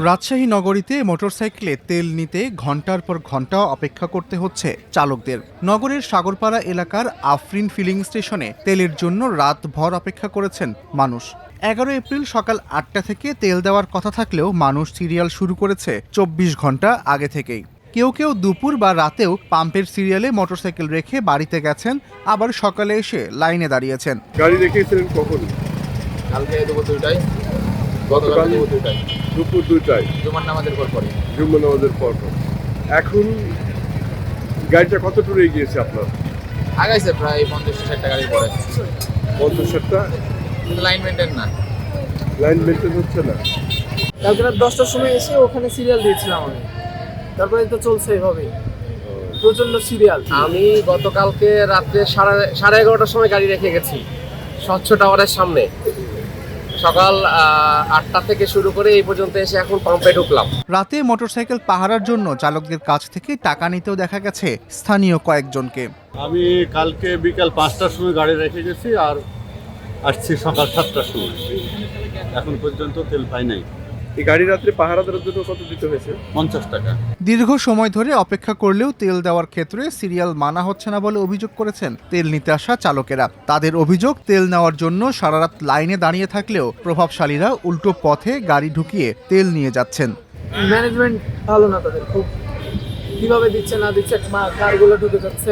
রাজশাহী নগরীতে মোটরসাইকেলে তেল নিতে ঘন্টার পর ঘন্টা অপেক্ষা করতে হচ্ছে চালকদের। নগরের সাগরপাড়া এলাকার আফরিন ফিলিং স্টেশনে তেলের জন্য রাতভর অপেক্ষা করেছেন মানুষ। 11 এপ্রিল সকাল 8টা থেকে তেল দেওয়ার কথা থাকলেও মানুষ সিরিয়াল শুরু করেছে 24 ঘন্টা আগে থেকেই। কেউ কেউ দুপুর বা রাতেও পাম্পের সিরিয়ালে মোটরসাইকেল রেখে বাড়িতে গেছেন, আবার সকালে এসে লাইনে দাঁড়িয়েছেন। গাড়ি রেখেছিলেন কখন? কালকে দুপুর 2টায়, গতকাল দুপুর 2টায়। দুপুর 2টায় জুমার নামাজের পর। জুম্মা নামাজের পর। এখন গাড়িটা কত দূরে গিয়েছে আপনার? আগাইছে প্রায় 50-60টা গাড়ি পরে। 50-60টা? কিন্তু লাইন মেনটেন না। লাইন মেনটেন হচ্ছে না। কালকে রাত 10টার সময় এসে ওখানে সিরিয়াল দিয়েছিলাম আমি, তারপরে তো চলছে এভাবে প্রচন্ড সিরিয়াল। আমি গতকালকে রাত্রে 11:30টার সময় গাড়ি রেখে গেছি স্বচ্ছ টাওয়ারের সামনে। সকাল 8টা থেকে শুরু করে এই পর্যন্ত এসে এখন পাম্পে ঢুকলাম। রাতে মোটরসাইকেল পাহারার জন্য চালকদের কাছ থেকে টাকা নিতেও দেখা গেছে স্থানীয় কয়েকজনকে। আমি কালকে বিকাল 5টার সময় গাড়ি রেখে গেছি আর আসছি সকাল 7টার সময়। এখন পর্যন্ত তেল পাই নাই। এই গাড়ি রাত্রে পাহারা দেওয়ার জন্য কত দিতে হয়েছে? 50 টাকা। দীর্ঘ সময় ধরে অপেক্ষা করলেও তেল দেওয়ার ক্ষেত্রে সিরিয়াল মানা হচ্ছে না বলে অভিযোগ করেছেন তেল নিতে আসা চালকেরা। তাদের অভিযোগ, তেল নেওয়ার জন্য সারারাত লাইনে দাঁড়িয়ে থাকলেও প্রভাবশালীরা উল্টো পথে গাড়ি ঢুকিয়ে তেল নিয়ে যাচ্ছেন। ম্যানেজমেন্ট ভালো না তাদের, খুব কিভাবে দিচ্ছে না দিচ্ছে, কারগুলো ঢুকে যাচ্ছে,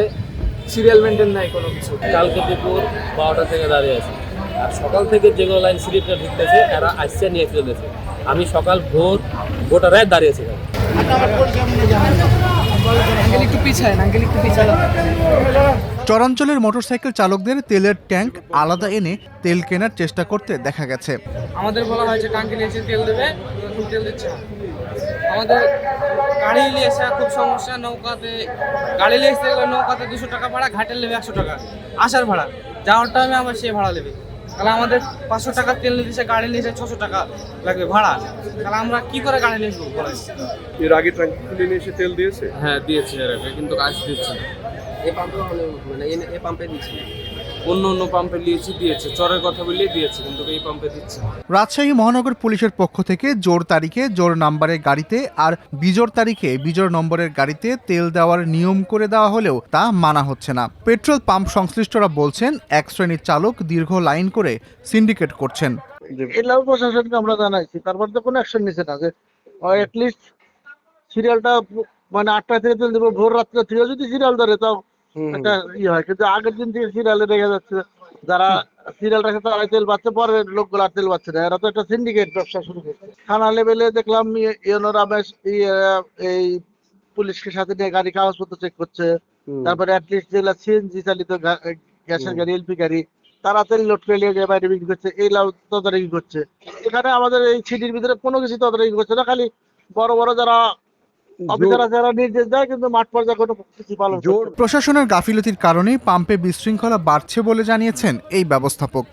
সিরিয়াল মেনটেন নাই কোনো কিছু। কালকে দুপুর 12টা থেকে দাঁড়িয়ে আছি, আর সকাল থেকে যেগুলো লাইন সিরিয়ালটা ঢুকতেছে এরা আসছে নিয়ে ফেলতেছে। আমি সকাল ভোর 2টায় দাঁড়িয়েছি। চরাঞ্চলের মোটরসাইকেল চালকদের তেলের ট্যাঙ্ক আলাদা এনে তেল কেনার চেষ্টা করতে দেখা গেছে। আমাদের বলা হয়েছে ট্যাঙ্কে নিয়ে এসে তেল দেবে, তেল দিচ্ছে না। আমাদের গাড়ি নিয়ে আসা খুব সমস্যা। নৌকাতে গাড়ি নিয়ে এসে গেলে নৌকাতে 200 টাকা ভাড়া, ঘাটের নেবে 100 টাকা আসার ভাড়া, যাওয়ার টাইমে আবার সে ভাড়া নেবে। তাহলে আমাদের 500 টাকা তেল নিয়ে এসে গাড়ি নিয়ে এসে 600 টাকা লাগবে ভাড়া। তাহলে আমরা কি করে গাড়ি নিয়ে আসবো? এর আগে ট্যাঙ্কি খুলে নিয়ে এসে তেল দিয়েছে? হ্যাঁ দিয়েছে এর আগে, কিন্তু কাজ দিচ্ছে না। এই পাম্পে এই পাম্পে দিচ্ছি, অন্য পাম্পে দিয়েছে, চরের কথা বললেই দিয়েছে, কিন্তু এই পাম্পে দিচ্ছে না। রাজশাহী মহানগর পুলিশের পক্ষ থেকে জোর তারিখে জোর নাম্বারের গাড়িতে আর বিজোড় তারিখে বিজোড় নম্বরের গাড়িতে তেল দেওয়ার নিয়ম করে দেওয়া হলেও তা মানা হচ্ছে না। পেট্রোল পাম্প সংশ্লিষ্টরা বলছেন, এক শ্রেণীর চালক দীর্ঘ লাইন করে সিন্ডিকেট করছেন। এলাও প্রশাসনকে আমরা জানাইছি, তারপর তো কোনো অ্যাকশন নিছে না যে অ্যাটলিস্ট সিরিয়ালটা মানে 8টা থেকে তেল দেবো, ভোর রাত্রে থেকে যদি সিরিয়াল ধরে তাও একটা ইয়ে হয়। কিন্তু আগের দিন থেকে সিরিয়ালে রেখে যাচ্ছে, যারা সিরিয়াল রাখে তারাই তেল পাচ্ছে, পরে লোকগুলো আর তেল পাচ্ছে না। এরা তো একটা সিন্ডিকেট ব্যবসা শুরু করছে। থানা লেভেলে দেখলাম ইউনো রামেশ এই পুলিশকে সাথে নিয়ে গাড়ি কাগজপত্র চেক করছে। তারপরে অ্যাটলিস্ট যেগুলা সিএনজি চালিত গ্যাসের গাড়ি, এলপি গাড়ি, তারা তেল লোড করে নিয়ে যায় বাইরে বিক্রি করছে, এইগুলাও তদারকি করছে। এখানে আমাদের এই সিটির ভিতরে কোনো কিছু তদারকি করছে না, খালি বড় বড় যারা অফিসাররা নির্দেশ দেয়, কিন্তু মাঠ পর্যায়ে কোনো কিছু পালন করছে না। প্রশাসনের গাফিলতির কারণে পাম্পে বিশৃঙ্খলা বাড়ছে বলে জানিয়েছেন এই ব্যবস্থাপক।